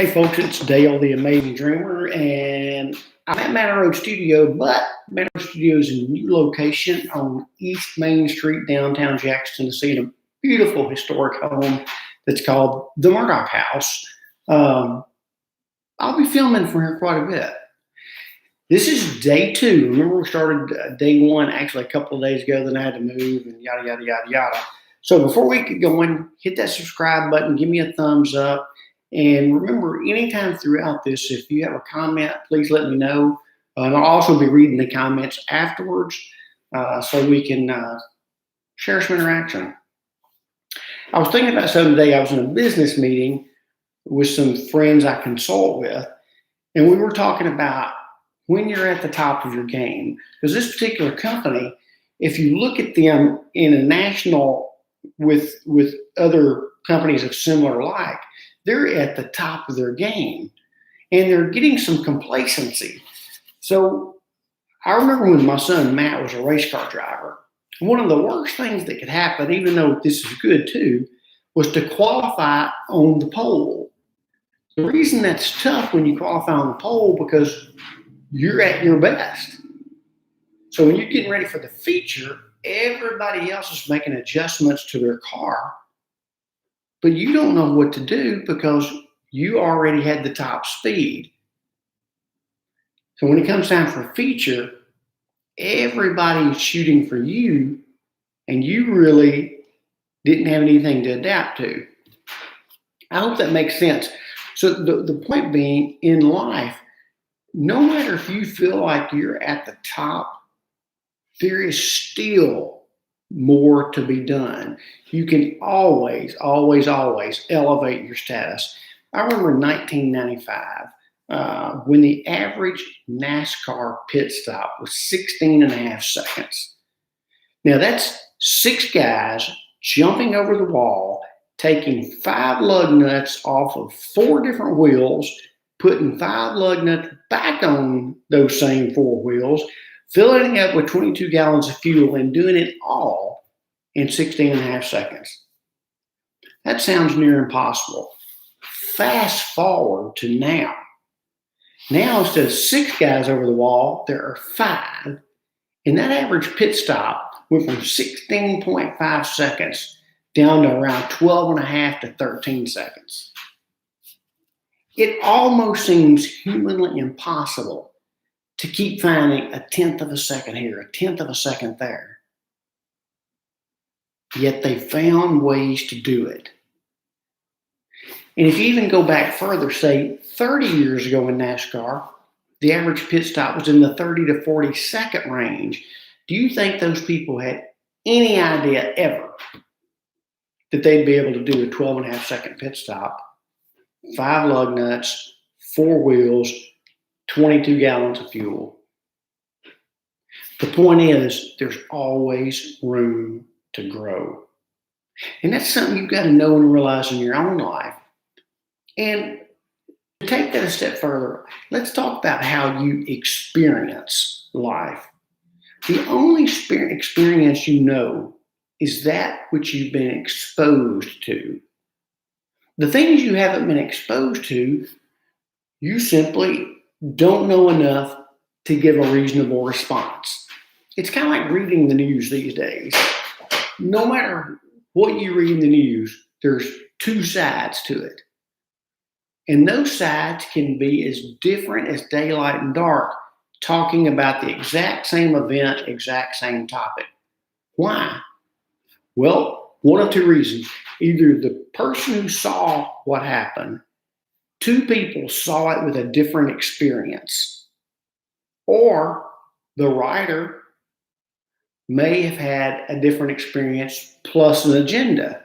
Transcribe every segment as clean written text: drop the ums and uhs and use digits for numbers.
Hey folks, it's Dale, the Amazing Dreamer, and I'm at Manor Road Studio, but Manor Road Studio is a new location on East Main Street, downtown Jackson, Tennessee, in a beautiful historic home that's called the Murdoch House. Um, I'll be filming from here quite a bit. This is day two. Remember, we started day one actually a couple of days ago, then I had to move and yada, yada, yada, yada. So before we get going, hit that subscribe button, give me a thumbs up. And remember, anytime throughout this, if you have a comment, please let me know. And I'll also be reading the comments afterwards so we can share some interaction. I was thinking about something today. I was in a business meeting with some friends I consult with, and we were talking about when you're at the top of your game. Because this particular company, if you look at them in a national with other companies of similar like, they're at the top of their game and they're getting some complacency. So I remember when my son Matt was a race car driver, one of the worst things that could happen, even though this is good too, was to qualify on the pole. The reason that's tough when you qualify on the pole because you're at your best. So when you're getting ready for the feature, everybody else is making adjustments to their car, but you don't know what to do because you already had the top speed. So when it comes time for a feature, everybody's shooting for you, and you really didn't have anything to adapt to. I hope that makes sense. So the point being, in life, no matter if you feel like you're at the top, there is still more to be done. You can always, always, always elevate your status. I remember in 1995 when the average NASCAR pit stop was 16 and a half seconds. Now that's 6 guys jumping over the wall, taking 5 lug nuts off of 4 different wheels, putting 5 lug nuts back on those same 4 wheels, filling it up with 22 gallons of fuel, and doing it all in 16 and a half seconds. That sounds near impossible. Fast forward to now. Now, instead of 6 guys over the wall, there are 5. And that average pit stop went from 16.5 seconds down to around 12 and a half to 13 seconds. It almost seems humanly impossible to keep finding a tenth of a second here, a tenth of a second there. Yet they found ways to do it. And if you even go back further, say 30 years ago in NASCAR, the average pit stop was in the 30 to 40 second range. Do you think those people had any idea ever that they'd be able to do a 12 and a half second pit stop, 5 lug nuts, 4 wheels, 22 gallons of fuel? The point is, there's always room to grow. And that's something you've got to know and realize in your own life. And to take that a step further, let's talk about how you experience life. The only experience you know is that which you've been exposed to. The things you haven't been exposed to, you simply don't know enough to give a reasonable response. It's kind of like reading the news these days. No matter what you read in the news, there's 2 sides to it. And those sides can be as different as daylight and dark, talking about the exact same event, exact same topic. Why? Well, one of 2 reasons. Either the person who saw what happened, 2 people saw it with a different experience, or the writer may have had a different experience plus an agenda.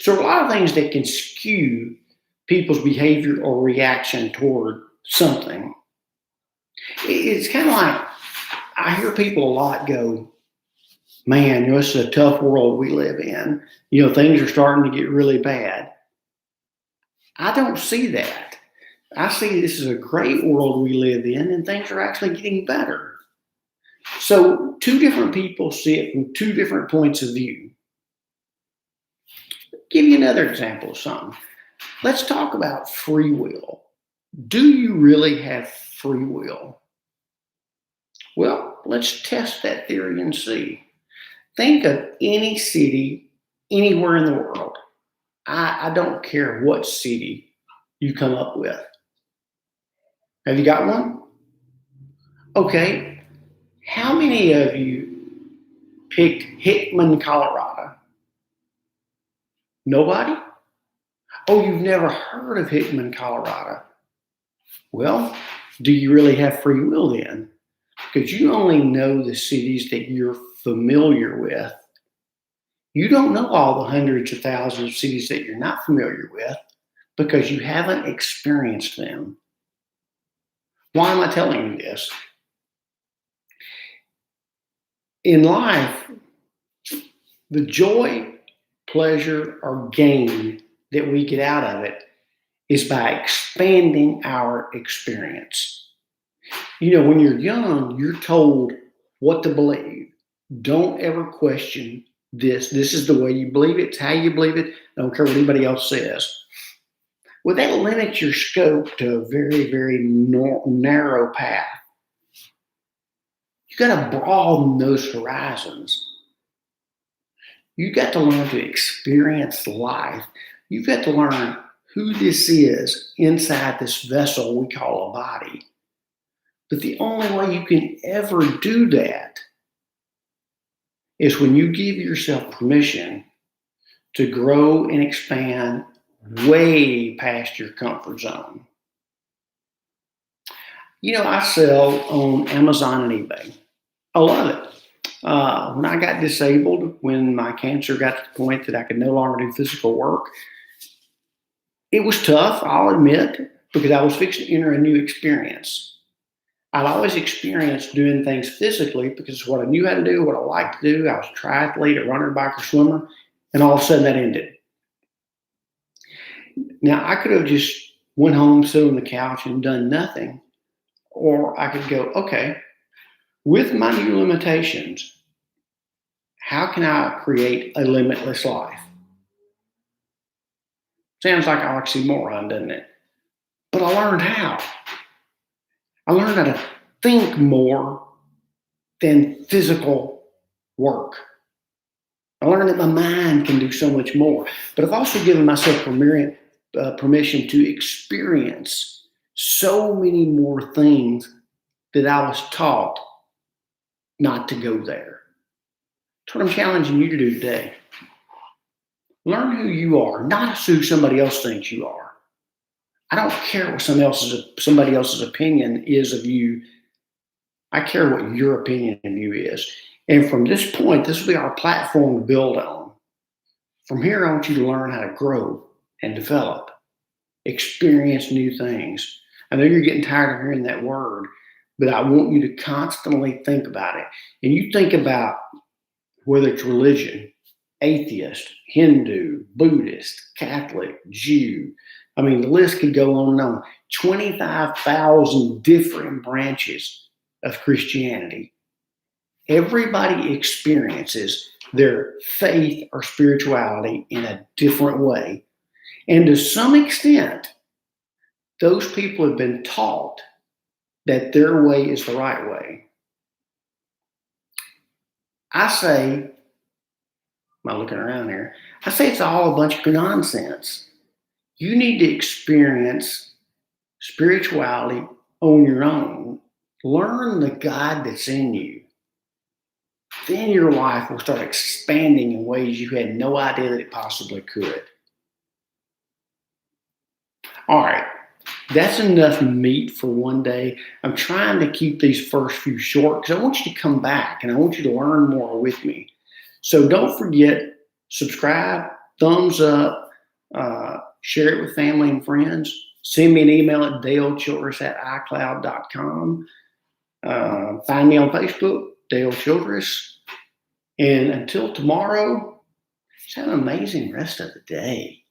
So a lot of things that can skew people's behavior or reaction toward something. It's kind of like, I hear people a lot go, man, this is a tough world we live in. Things are starting to get really bad. I don't see that. I see this is a great world we live in, and things are actually getting better. So 2 different people see it from 2 different points of view. I'll give you another example of something. Let's talk about free will. Do you really have free will? Well, let's test that theory and see. Think of any city anywhere in the world. I don't care what city you come up with. Have you got one? Okay. How many of you picked Hickman, Colorado? Nobody? Oh, you've never heard of Hickman, Colorado? Well, do you really have free will then? Because you only know the cities that you're familiar with. You don't know all the hundreds of thousands of cities that you're not familiar with because you haven't experienced them. Why am I telling you this? In life, the joy, pleasure, or gain that we get out of it is by expanding our experience. When you're young, you're told what to believe. Don't ever question this. This is the way you believe it. It's how you believe it. I don't care what anybody else says. Well, that limits your scope to a very, very narrow path. You got to broaden those horizons. You got to learn to experience life. You've got to learn who this is inside this vessel we call a body. But the only way you can ever do that is when you give yourself permission to grow and expand way past your comfort zone. I sell on Amazon and eBay. I love it. When I got disabled, when my cancer got to the point that I could no longer do physical work, it was tough, I'll admit, because I was fixing to enter a new experience. I'd always experienced doing things physically because it's what I knew how to do, what I liked to do. I was a triathlete, a runner, biker, swimmer, and all of a sudden that ended. Now, I could have just went home, sit on the couch, and done nothing. Or I could go, okay, with my new limitations, how can I create a limitless life? Sounds like an oxymoron, doesn't it? But I learned how. I learned how to think more than physical work. I learned that my mind can do so much more. But I've also given myself permission to experience so many more things that I was taught not to go there. That's what I'm challenging you to do today. Learn who you are, not who somebody else thinks you are. I don't care what somebody else's opinion is of you. I care what your opinion of you is. And from this point, this will be our platform to build on. From here, I want you to learn how to grow and develop, experience new things. I know you're getting tired of hearing that word, but I want you to constantly think about it. And you think about whether it's religion, atheist, Hindu, Buddhist, Catholic, Jew. I mean, the list could go on and on. 25,000 different branches of Christianity. Everybody experiences their faith or spirituality in a different way. And to some extent, those people have been taught that their way is the right way. I say, am I looking around here? I say it's all a bunch of nonsense. You need to experience spirituality on your own. Learn the God that's in you. Then your life will start expanding in ways you had no idea that it possibly could. All right, that's enough meat for one day. I'm trying to keep these first few short because I want you to come back and I want you to learn more with me. So don't forget, subscribe, thumbs up, share it with family and friends. Send me an email at dalechildress@icloud.com. Find me on Facebook, Dale Childress. And until tomorrow, just have an amazing rest of the day.